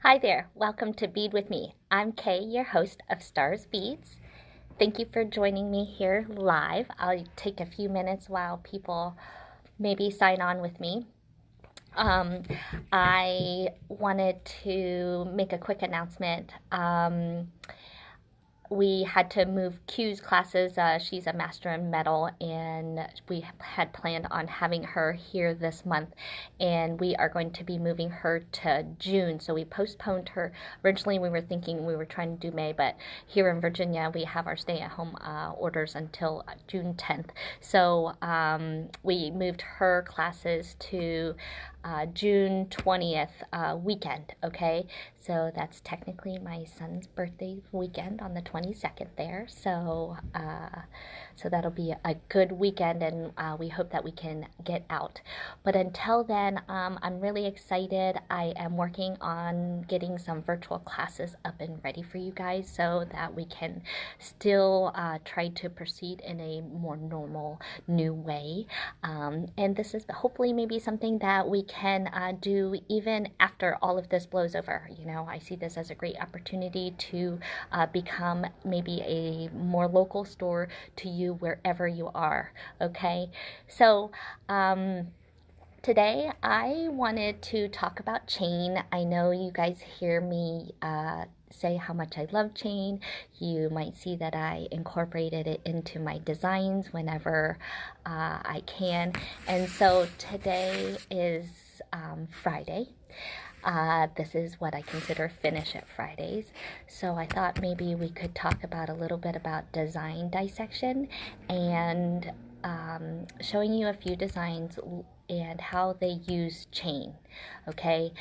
Hi there, welcome to Bead with me. I'm Kay, your host of Stars Beads. Thank you for joining me here live. I'll take a few minutes while people maybe sign on with me. I wanted to make a quick announcement. We had to move Q's classes. She's a master in metal, and we had planned on having her here this month, and we are going to be moving her to June. So we postponed her. Originally, we were thinking we were trying to do May, but here in Virginia, we have our stay-at-home orders until June 10th. So we moved her classes to June 20th weekend, okay? So that's technically my son's birthday weekend on the 22nd there. So that'll be a good weekend, and we hope that we can get out. But until then, I'm really excited. I am working on getting some virtual classes up and ready for you guys so that we can still try to proceed in a more normal, new way. And this is hopefully maybe something that we can do even after all of this blows over. You know, I see this as a great opportunity to become maybe a more local store to you wherever you are, okay? So today I wanted to talk about chain. I know you guys hear me say how much I love chain. You might see that I incorporated it into my designs whenever I can. And so today is Friday. This is what I consider Finish It Fridays. So I thought maybe we could talk about a little bit about design dissection and showing you a few designs and how they use chain, okay?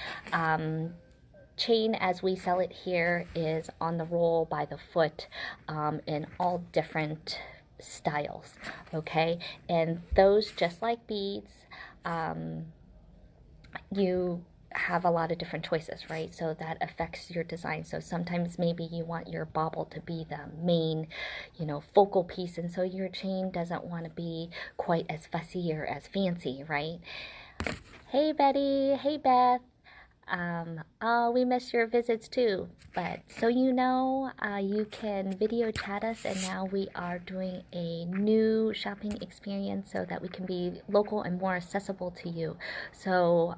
Chain, as we sell it here, is on the roll, by the foot, in all different styles, okay? And those, just like beads, you have a lot of different choices, right? So that affects your design. So sometimes maybe you want your bauble to be the main, focal piece, and so your chain doesn't want to be quite as fussy or as fancy, right? Hey Betty, hey Beth. Oh, we miss your visits too. But so you can video chat us, and now we are doing a new shopping experience so that we can be local and more accessible to you. So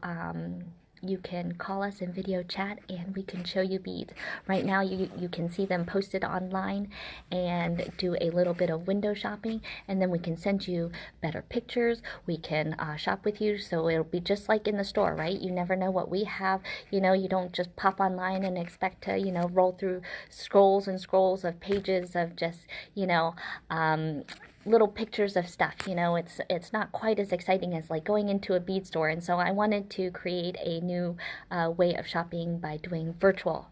you can call us and video chat, and we can show you beads. Right now you can see them posted online and do a little bit of window shopping, and then we can send you better pictures. We can shop with you, so it'll be just like in the store, right? You never know what we have. You don't just pop online and expect to roll through scrolls and scrolls of pages of just little pictures of stuff. It's not quite as exciting as like going into a bead store. And so I wanted to create a new way of shopping by doing virtual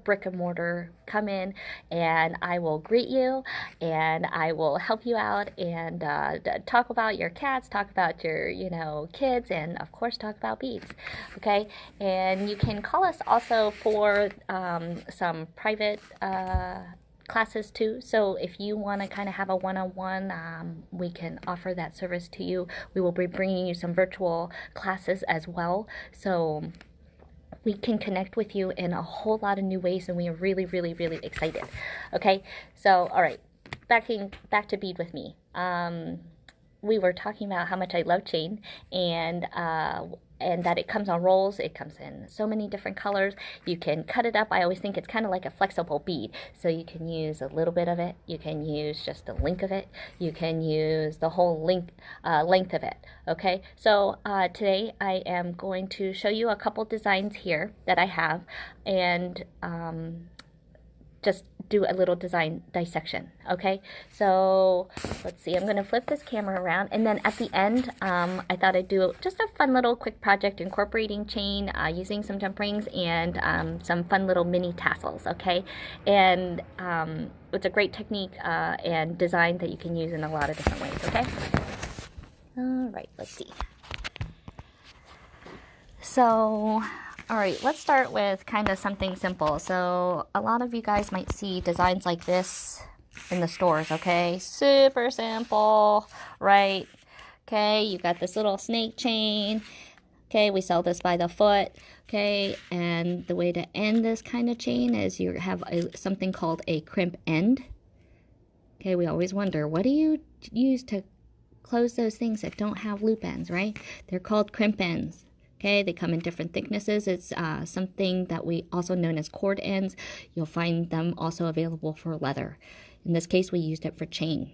brick and mortar. Come in and I will greet you, and I will help you out, and talk about your cats, talk about your kids, and of course talk about beads, okay? And you can call us also for some private classes too. So if you want to kind of have a one-on-one, we can offer that service to you. We will be bringing you some virtual classes as well, so we can connect with you in a whole lot of new ways, and we are really, really, really excited. Okay, so all right, back to bead with me. We were talking about how much I love chain, and that it comes on rolls. It comes in so many different colors. You can cut it up. I always think it's kind of like a flexible bead. So you can use a little bit of it. You can use just a link of it. You can use the whole length of it. Okay, so today I am going to show you a couple designs here that I have, and just do a little design dissection, okay? So let's see, I'm going to flip this camera around, and then at the end, I thought I'd do just a fun little quick project incorporating chain, using some jump rings and some fun little mini tassels, okay? And it's a great technique and design that you can use in a lot of different ways, okay? All right, let's see. So all right, let's start with kind of something simple. So a lot of you guys might see designs like this in the stores, okay? Super simple, right? Okay, you got this little snake chain. Okay, we sell this by the foot. Okay, and the way to end this kind of chain is you have something called a crimp end. Okay, we always wonder, what do you use to close those things that don't have loop ends, right? They're called crimp ends. Okay, they come in different thicknesses. It's something that we also known as cord ends. You'll find them also available for leather. In this case, we used it for chain.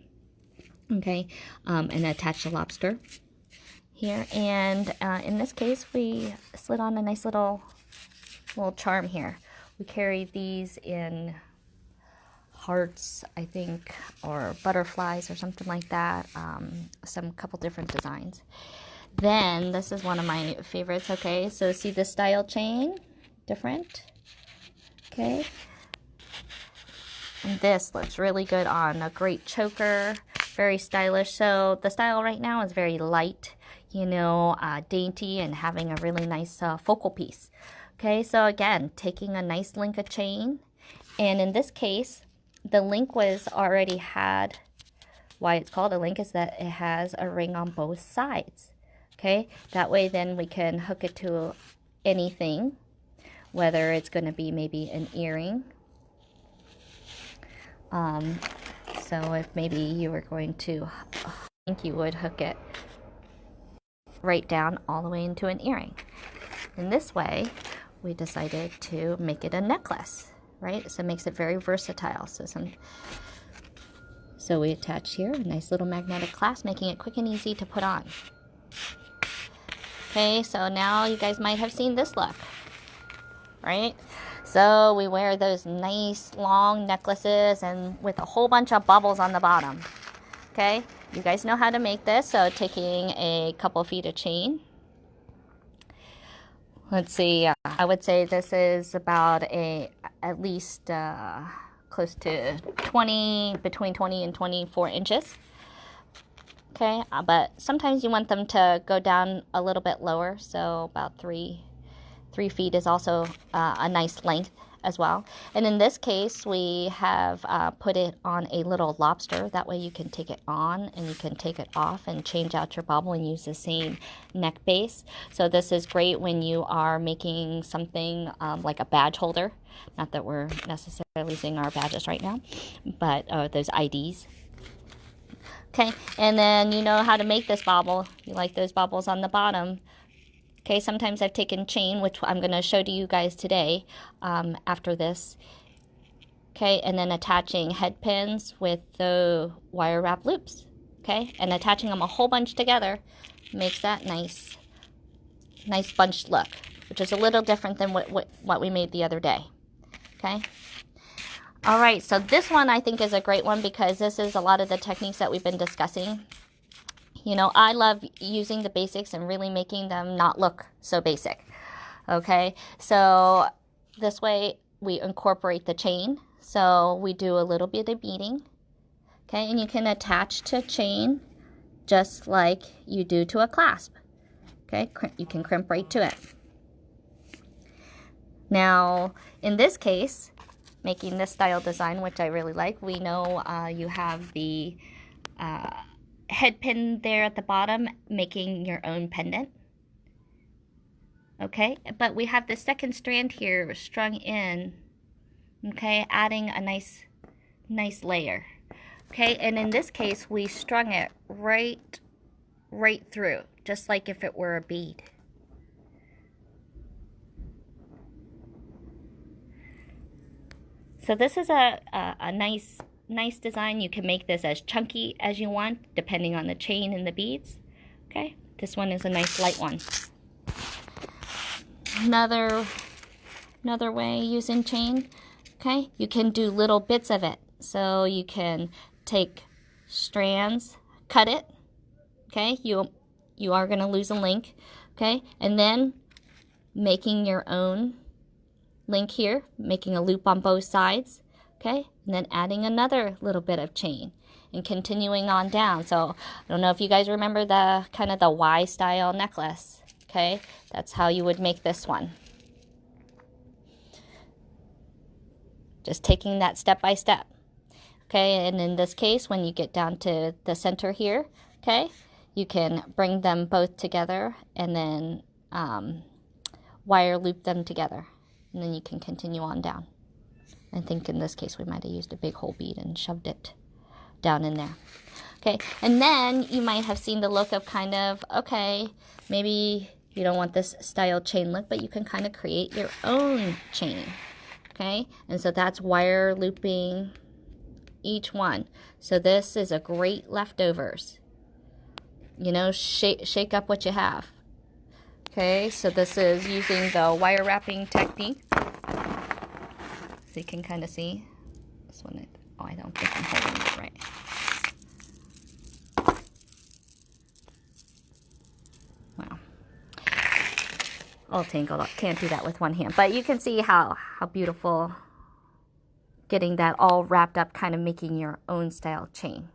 Okay, and attach the lobster here. And in this case, we slid on a nice little charm here. We carry these in hearts, I think, or butterflies or something like that. Some couple different designs. Then this is one of my favorites. Okay, so see the style chain, different. Okay, and this looks really good on a great choker, very stylish. So the style right now is very light, you know, dainty, and having a really nice focal piece. Okay, so again, taking a nice link of chain, and in this case, the link was already had. Why it's called a link is that it has a ring on both sides. Okay, that way then we can hook it to anything, whether it's going to be maybe an earring. So if maybe you were going to, I think you would hook it right down all the way into an earring. In this way, we decided to make it a necklace, right? So it makes it very versatile. So we attach here a nice little magnetic clasp, making it quick and easy to put on. Okay, so now you guys might have seen this look, right? So we wear those nice long necklaces and with a whole bunch of bubbles on the bottom. Okay, you guys know how to make this. So taking a couple feet of chain. Let's see, I would say this is about at least close to between 20 and 24 inches. Okay, but sometimes you want them to go down a little bit lower, so about 3 feet is also a nice length as well. And in this case, we have put it on a little lobster. That way you can take it on and you can take it off and change out your bobble and use the same neck base. So this is great when you are making something like a badge holder. Not that we're necessarily using our badges right now, but those IDs. Okay, and then you know how to make this bobble. You like those bobbles on the bottom. Okay, sometimes I've taken chain, which I'm going to show to you guys today after this. Okay, and then attaching head pins with the wire wrap loops. Okay, and attaching them a whole bunch together makes that nice bunched look, which is a little different than what we made the other day. Okay. All right, so this one I think is a great one because this is a lot of the techniques that we've been discussing. You know, I love using the basics and really making them not look so basic. Okay, so this way we incorporate the chain. So we do a little bit of beading. Okay, and you can attach to chain just like you do to a clasp. Okay, you can crimp right to it. Now, in this case, making this style design, which I really like, we know you have the head pin there at the bottom, making your own pendant. Okay, but we have the second strand here strung in, okay, adding a nice layer. Okay, and in this case, we strung it right through, just like if it were a bead. So this is a nice design. You can make this as chunky as you want, depending on the chain and the beads. Okay, this one is a nice light one. Another way using chain. Okay, you can do little bits of it. So you can take strands, cut it. Okay, you are going to lose a link. Okay, and then making your own link here, making a loop on both sides, okay, and then adding another little bit of chain and continuing on down. So I don't know if you guys remember the kind of the Y style necklace. Okay, that's how you would make this one. Just taking that step by step. Okay, and in this case, when you get down to the center here, okay, you can bring them both together and then wire loop them together, and then you can continue on down. I think in this case we might have used a big hole bead and shoved it down in there. Okay, and then you might have seen the look of kind of, okay, maybe you don't want this style chain look, but you can kind of create your own chain. Okay, and so that's wire looping each one. So this is a great leftovers. You know, shake up what you have. Okay, so this is using the wire wrapping technique. So you can kind of see this one. Oh, I don't think I'm holding it right. Wow. All tangled up. Can't do that with one hand. But you can see how beautiful getting that all wrapped up, kind of making your own style chain.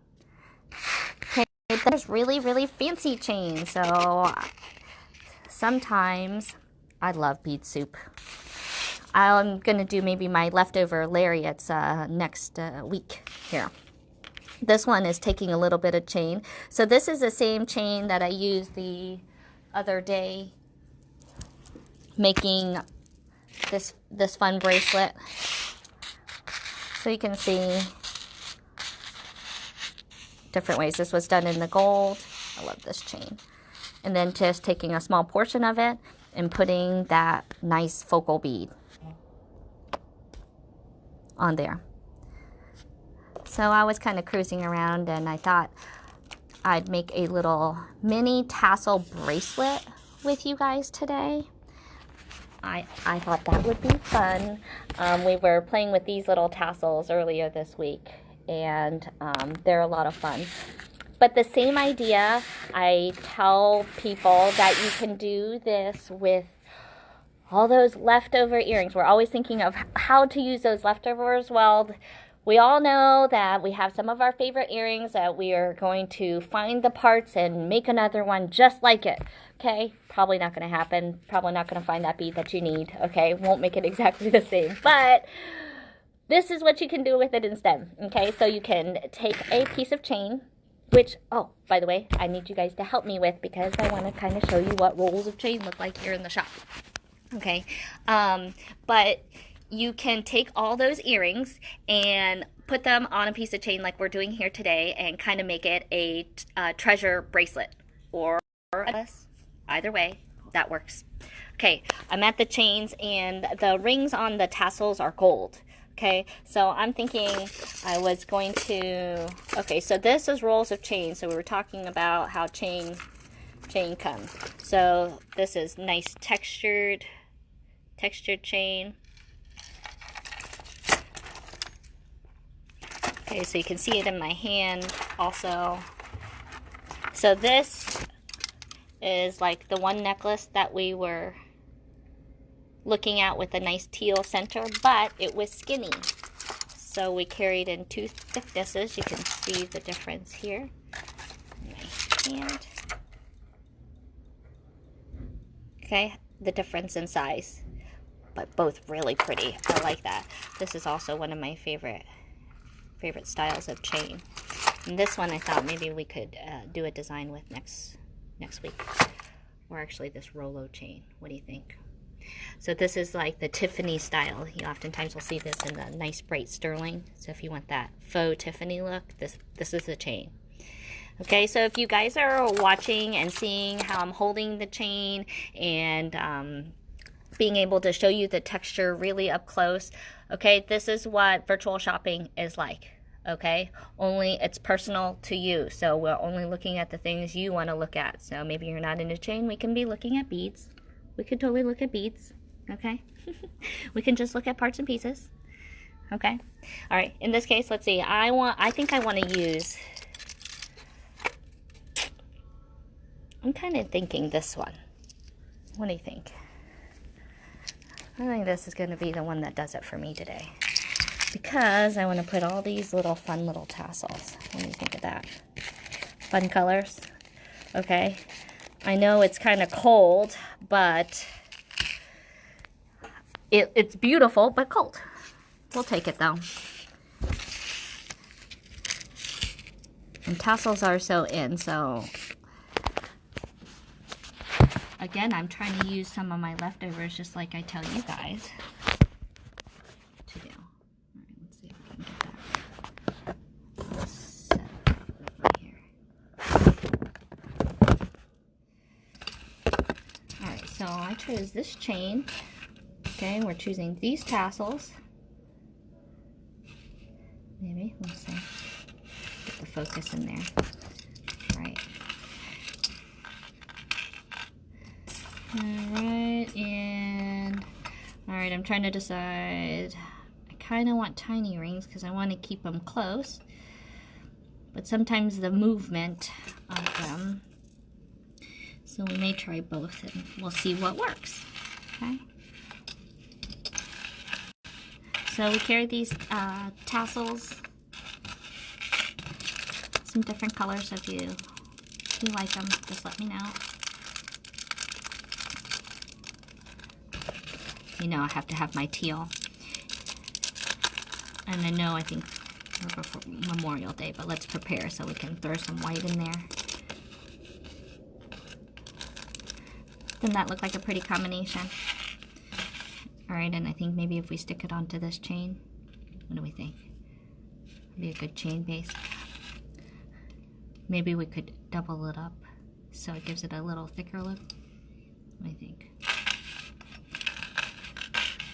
Okay, there's really, really fancy chains. So sometimes I love bead soup. I'm going to do maybe my leftover lariats next week here. This one is taking a little bit of chain. So this is the same chain that I used the other day making this fun bracelet. So you can see different ways. This was done in the gold. I love this chain. And then just taking a small portion of it and putting that nice focal bead on there. So I was kind of cruising around and I thought I'd make a little mini tassel bracelet with you guys today. I thought that would be fun. We were playing with these little tassels earlier this week, and they're a lot of fun. But the same idea, I tell people that you can do this with all those leftover earrings. We're always thinking of how to use those leftovers. Well, we all know that we have some of our favorite earrings that we are going to find the parts and make another one just like it. Okay, probably not going to happen. Probably not going to find that bead that you need. Okay, won't make it exactly the same. But this is what you can do with it instead. Okay, so you can take a piece of chain, which, oh, by the way, I need you guys to help me with because I want to kind of show you what rolls of chain look like here in the shop. Okay, but you can take all those earrings and put them on a piece of chain like we're doing here today and kind of make it a treasure bracelet or either way, that works. Okay, I'm at the chains and the rings on the tassels are gold. Okay, so I'm thinking I was going to, okay, so this is rolls of chain. So we were talking about how chain comes. So this is nice textured chain. Okay, so you can see it in my hand also. So this is like the one necklace that we were looking at with a nice teal center, but it was skinny. So we carried in two thicknesses. You can see the difference here in my hand. Okay, the difference in size, but both really pretty. I like that. This is also one of my favorite styles of chain. And this one I thought maybe we could do a design with next week, or actually this Rolo chain. What do you think? So this is like the Tiffany style. You oftentimes will see this in the nice bright sterling. So if you want that faux Tiffany look, this is the chain. Okay, so if you guys are watching and seeing how I'm holding the chain and being able to show you the texture really up close, okay, this is what virtual shopping is like. Okay, only it's personal to you. So we're only looking at the things you want to look at. So maybe you're not into chain, we can be looking at beads. We could totally look at beads, okay? We can just look at parts and pieces, okay? All right, in this case, let's see. I think I want to use, I'm kind of thinking this one. What do you think? I think this is going to be the one that does it for me today, because I want to put all these little fun little tassels. What do you think of that? Fun colors, okay? I know it's kind of cold, but it's beautiful, but cold. We'll take it though. And tassels are so in, so again, I'm trying to use some of my leftovers just like I tell you guys to do. All right, let's see if I can get that. Let's set it up over here. All right, so I chose this chain. Okay, we're choosing these tassels. Maybe, let's see. Get the focus in there. Right. Alright, and alright, I'm trying to decide. I kind of want tiny rings because I want to keep them close, but sometimes the movement of them, so we may try both and we'll see what works. Okay, so we carry these tassels, some different colors. So if you like them, just let me know. You know I have to have my teal. And I know I think we're before Memorial Day, but let's prepare so we can throw some white in there. Doesn't that look like a pretty combination? Alright, and I think maybe if we stick it onto this chain, what do we think? Would be a good chain base. Maybe we could double it up so it gives it a little thicker look. What do you think?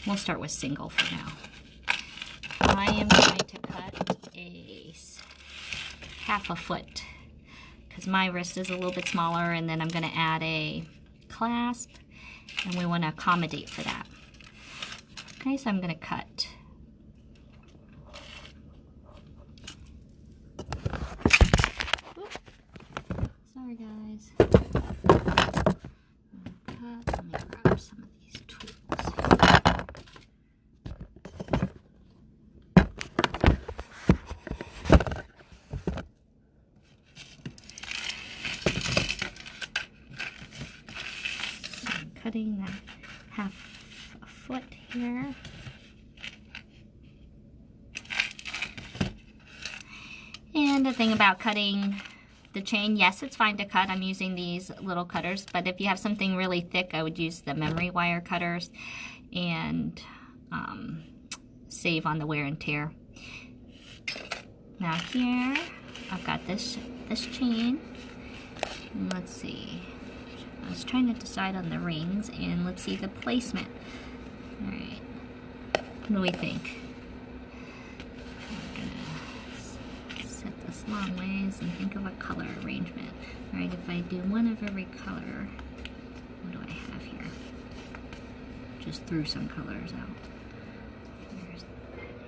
We'll start with single for now. I am going to cut a half a foot because my wrist is a little bit smaller, and then I'm going to add a clasp, and we want to accommodate for that. Okay, so I'm going to cut. Oops. Sorry guys. Let me grab some of these tools. Cutting that half a foot here. And the thing about cutting the chain, yes, it's fine to cut. I'm using these little cutters, but if you have something really thick, I would use the memory wire cutters and save on the wear and tear. Now here, I've got this chain. Let's see. I was trying to decide on the rings, and let's see the placement. Alright, what do we think? I'm gonna set this long ways and think of a color arrangement. Alright, if I do one of every color, what do I have here? Just threw some colors out.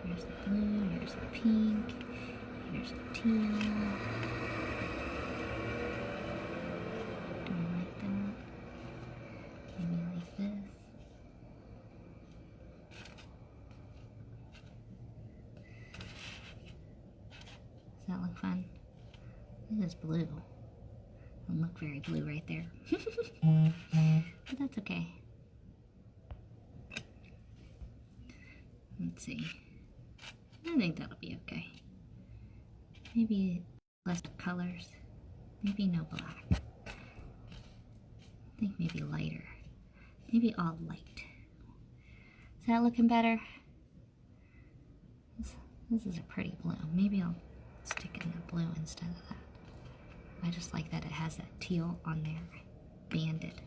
Here's the blue, here's the pink, here's the teal. Does that look fun? This is blue. Doesn't look very blue right there. But that's okay. Let's see. I think that'll be okay. Maybe less colors. Maybe no black. I think maybe lighter. Maybe all light. Is that looking better? This is a pretty blue. Maybe I'll stick in the blue instead of that. I just like that it has that teal on there, banded.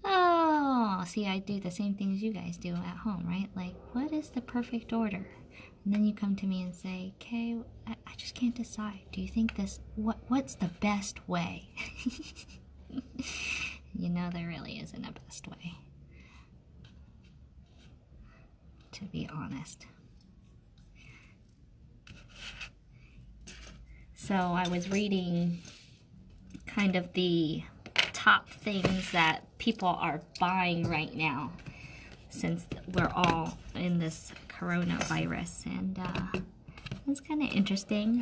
Oh, see, I do the same things you guys do at home, right? Like, what is the perfect order? And then you come to me and say, okay, I just can't decide. Do you think this, what's the best way? You know, there really isn't a best way, to be honest. So I was reading kind of the top things that people are buying right now, since we're all in this coronavirus, and it's kind of interesting.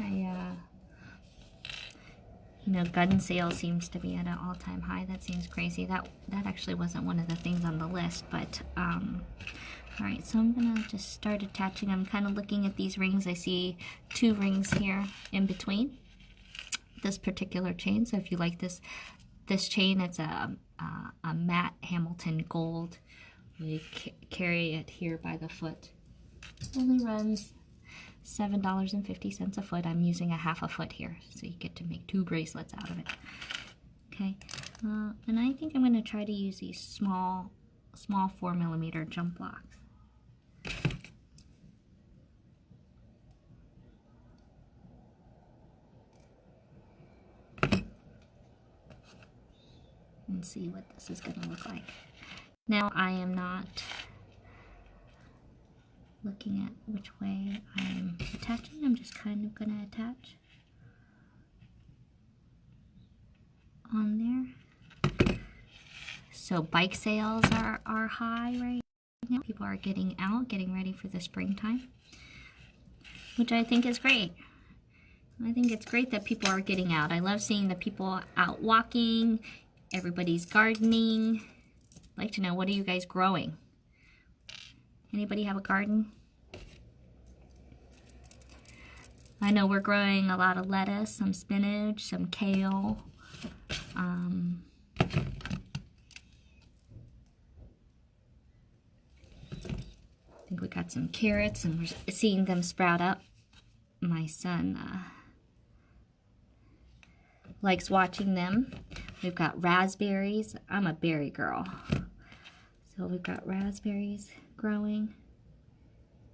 You know, gun sales seems to be at an all-time high. That seems crazy. That actually wasn't one of the things on the list, but all right, so I'm gonna just start attaching. I'm kind of looking at these rings. I see 2 rings here in between this particular chain. So if you like this chain, it's a matte Hamilton gold. You carry it here by the foot. Only runs $7.50 a foot. I'm using a half a foot here, so you get to make 2 bracelets out of it. Okay, and I think I'm going to try to use these small 4mm jump blocks. And see what this is going to look like. Now I am not looking at which way I'm attaching. I'm just kind of going to attach on there. So bike sales are high right now. People are getting out, getting ready for the springtime, which I think is great. I think it's great that people are getting out. I love seeing the people out walking. Everybody's gardening. I'd like to know, what are you guys growing? Anybody have a garden? I know we're growing a lot of lettuce, some spinach, some kale. I think we got some carrots and we're seeing them sprout up. My son likes watching them. We've got raspberries. I'm a berry girl. So we've got raspberries growing.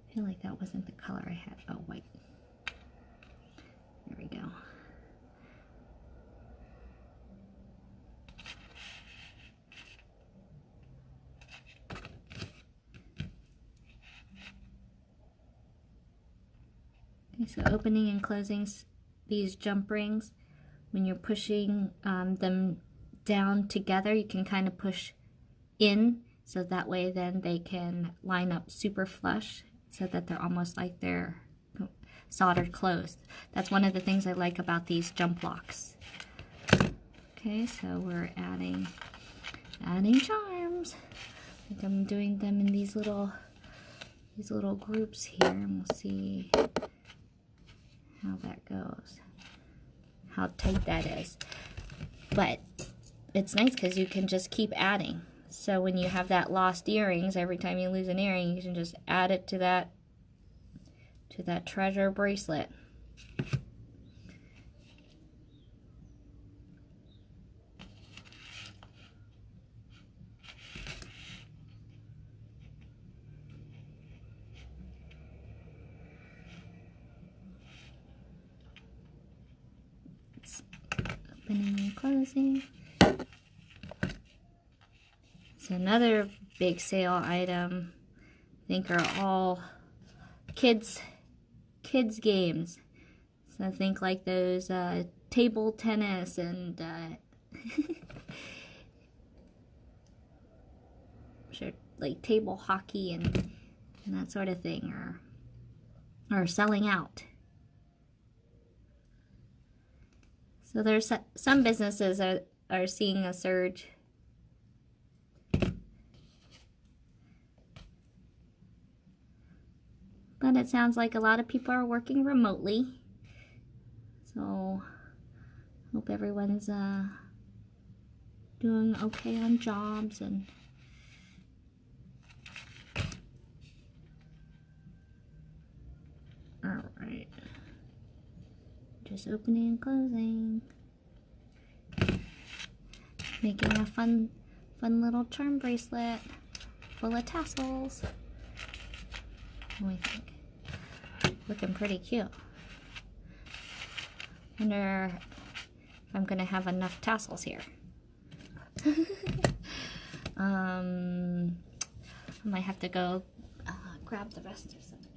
I feel like that wasn't the color I had. Oh, white. There we go. Okay, so opening and closing these jump rings, when you're pushing them down together, you can kind of push in, so that way then they can line up super flush, so that they're almost like they're soldered closed. That's one of the things I like about these jump blocks. Okay, so we're adding charms. I think I'm doing them in these little groups here, and we'll see how that goes, how tight that is. But it's nice because you can just keep adding. So when you have that lost earrings, every time you lose an earring, you can just add it to that treasure bracelet. It's opening and closing. So another big sale item, I think, are all kids games. So I think like those table tennis and sure, like table hockey and that sort of thing are selling out. So there's some businesses are seeing a surge. But it sounds like a lot of people are working remotely. So hope everyone's doing okay on jobs. And all right, just opening and closing, making a fun little charm bracelet full of tassels. What do we think? Looking pretty cute. Wonder if I'm gonna have enough tassels here. I might have to go grab the rest of some of these.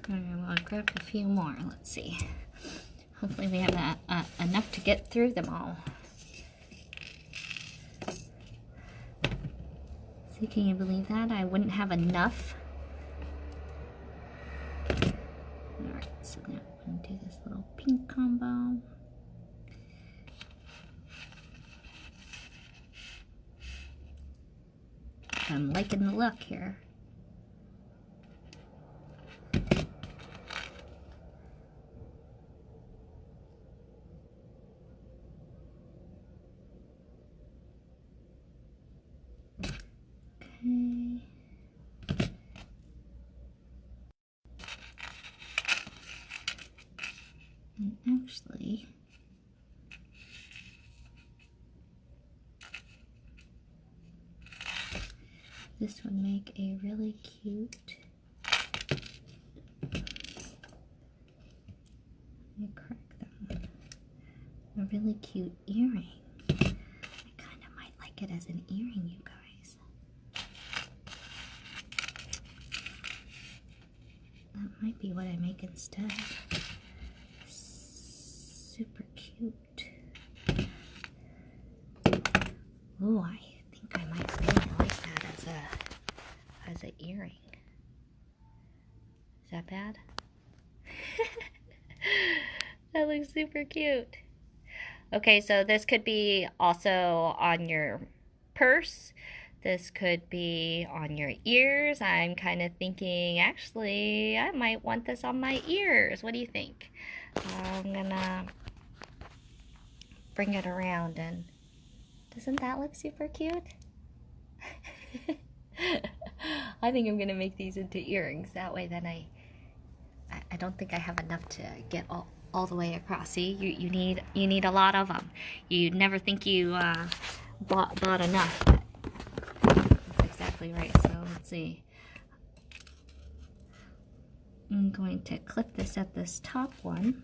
Alright, well, I grabbed a few more. Let's see Hopefully we have enough to get through them all. See, can you believe that? I wouldn't have enough. Alright, so now I'm going to do this little pink combo. I'm liking the look here. Okay. And actually, this would make a really cute, let me crack them, a really cute earring. I kind of might like it as an earring, you guys. That might be what I make instead. Super cute. Ooh, I think I might really like that as an earring. Is that bad? That looks super cute. Okay, so this could be also on your purse. This could be on your ears. I'm kind of thinking, actually, I might want this on my ears. What do you think? I'm gonna bring it around, and doesn't that look super cute? I think I'm gonna make these into earrings. That way then I don't think I have enough to get all the way across. See, you need a lot of them. You never think you bought enough. That's exactly right. So let's see. I'm going to clip this at this top one.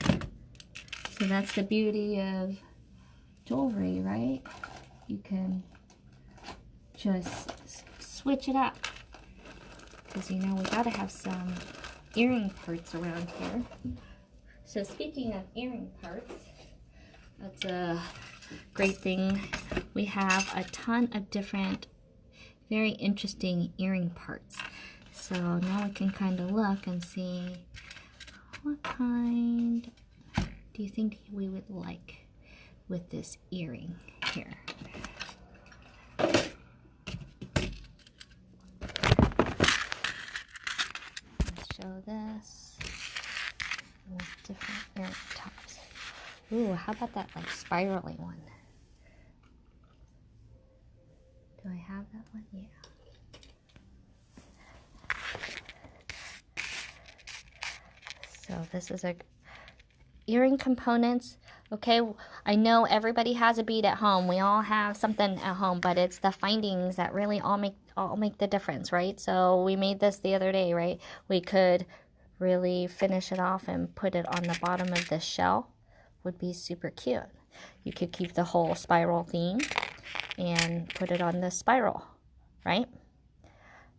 So that's the beauty of jewelry, right? You can just switch it up. Because, you know, we gotta have some earring parts around here. So speaking of earring parts, that's a great thing. We have a ton of different, very interesting earring parts. So now we can kind of look and see what kind do you think we would like with this earring here. Let's show this with different earring tops. Ooh, how about that like spirally one? Do I have that one? Yeah. So this is a earring components. Okay, I know everybody has a bead at home. We all have something at home, but it's the findings that really all make the difference, right? So we made this the other day, right? We could really finish it off and put it on the bottom of the shell. Would be super cute. You could keep the whole spiral theme and put it on the spiral, right?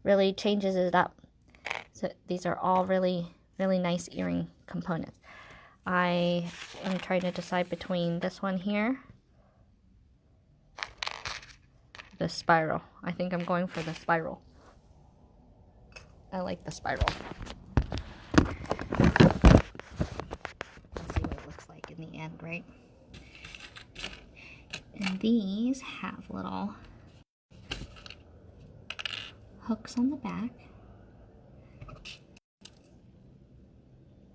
Really changes it up. So these are all really nice earring components. I am trying to decide between this one here, the spiral. I think I'm going for the spiral. I like the spiral. Let's see what it looks like in the end, right? And these have little hooks on the back.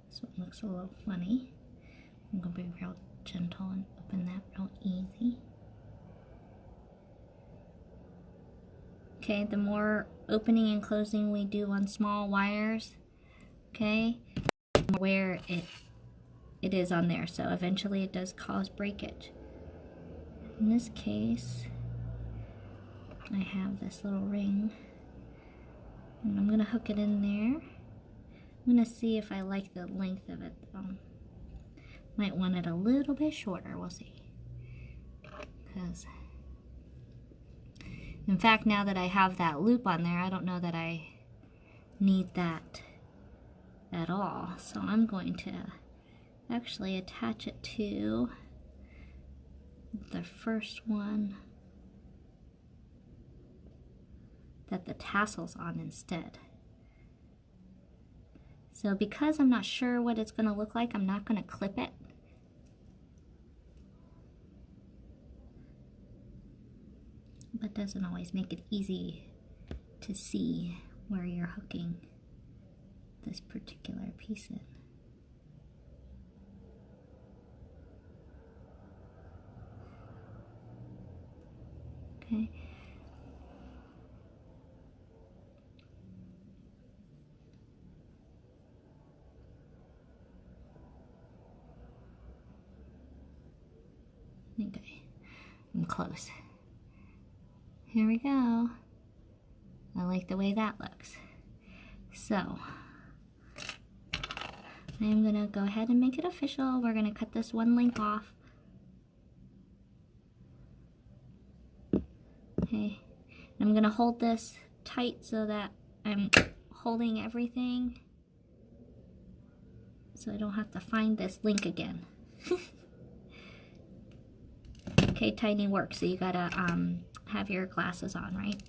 So it looks a little funny. I'm going to be real gentle and open that real easy. Okay, the more opening and closing we do on small wires, okay, the more wear it is on there. So eventually it does cause breakage. In this case, I have this little ring, and I'm going to hook it in there. I'm going to see if I like the length of it though. Might want it a little bit shorter, we'll see. Because, in fact, now that I have that loop on there, I don't know that I need that at all. So I'm going to actually attach it to the first one that the tassel's on instead. So because I'm not sure what it's going to look like, I'm not going to clip it. But doesn't always make it easy to see where you're hooking this particular piece in. Okay. I think I'm close. Here we go. I like the way that looks. So I'm gonna go ahead and make it official. We're gonna cut this one link off. Okay, I'm gonna hold this tight so that I'm holding everything so I don't have to find this link again. Okay, tightening works, so you gotta have your glasses on, right?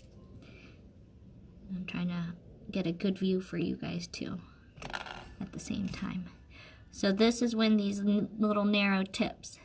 I'm trying to get a good view for you guys too at the same time. So this is when these little narrow tips